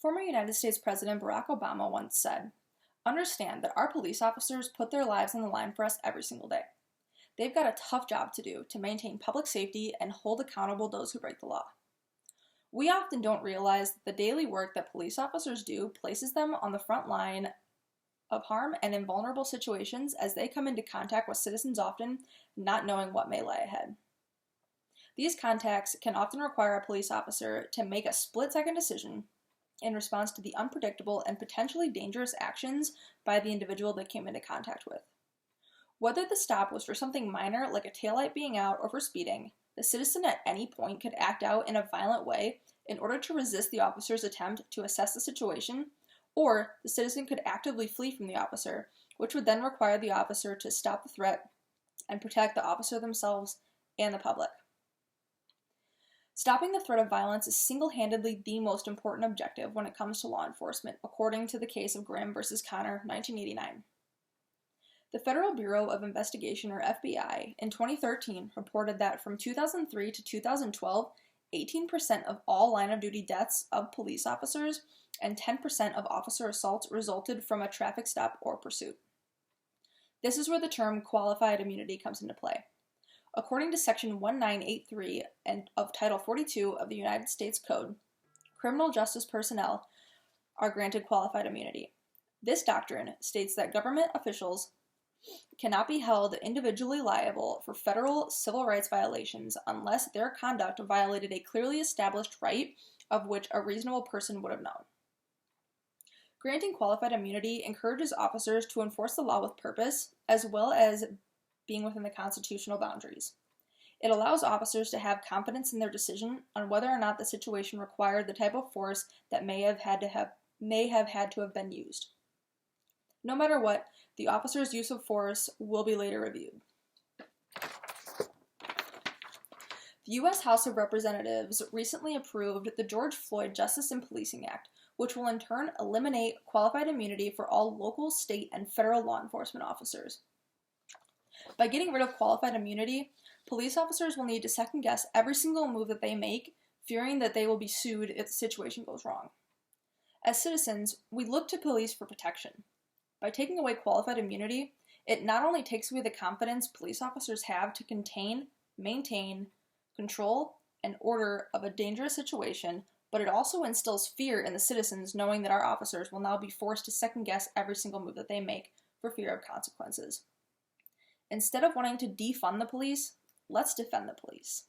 Former United States President Barack Obama once said, "Understand that our police officers put their lives on the line for us every single day. They've got a tough job to do to maintain public safety and hold accountable those who break the law." We often don't realize that the daily work that police officers do places them on the front line of harm and in vulnerable situations as they come into contact with citizens, often not knowing what may lie ahead. These contacts can often require a police officer to make a split-second decision in response to the unpredictable and potentially dangerous actions by the individual they came into contact with. Whether the stop was for something minor like a taillight being out or for speeding, the citizen at any point could act out in a violent way in order to resist the officer's attempt to assess the situation, or the citizen could actively flee from the officer, which would then require the officer to stop the threat and protect the officer themselves and the public. Stopping the threat of violence is single-handedly the most important objective when it comes to law enforcement, according to the case of Graham v. Connor, 1989. The Federal Bureau of Investigation, or FBI, in 2013 reported that from 2003 to 2012, 18% of all line-of-duty deaths of police officers and 10% of officer assaults resulted from a traffic stop or pursuit. This is where the term qualified immunity comes into play. According to Section 1983 of Title 42 of the United States Code, criminal justice personnel are granted qualified immunity. This doctrine states that government officials cannot be held individually liable for federal civil rights violations unless their conduct violated a clearly established right of which a reasonable person would have known. Granting qualified immunity encourages officers to enforce the law with purpose, as well as being within the constitutional boundaries. It allows officers to have confidence in their decision on whether or not the situation required the type of force that may have had to have been used. No matter what, the officer's use of force will be later reviewed. The U.S. House of Representatives recently approved the George Floyd Justice in Policing Act, which will in turn eliminate qualified immunity for all local, state, and federal law enforcement officers. By getting rid of qualified immunity, police officers will need to second-guess every single move that they make, fearing that they will be sued if the situation goes wrong. As citizens, we look to police for protection. By taking away qualified immunity, it not only takes away the confidence police officers have to contain, maintain, control, and order of a dangerous situation, but it also instills fear in the citizens knowing that our officers will now be forced to second-guess every single move that they make for fear of consequences. Instead of wanting to defund the police, let's defend the police.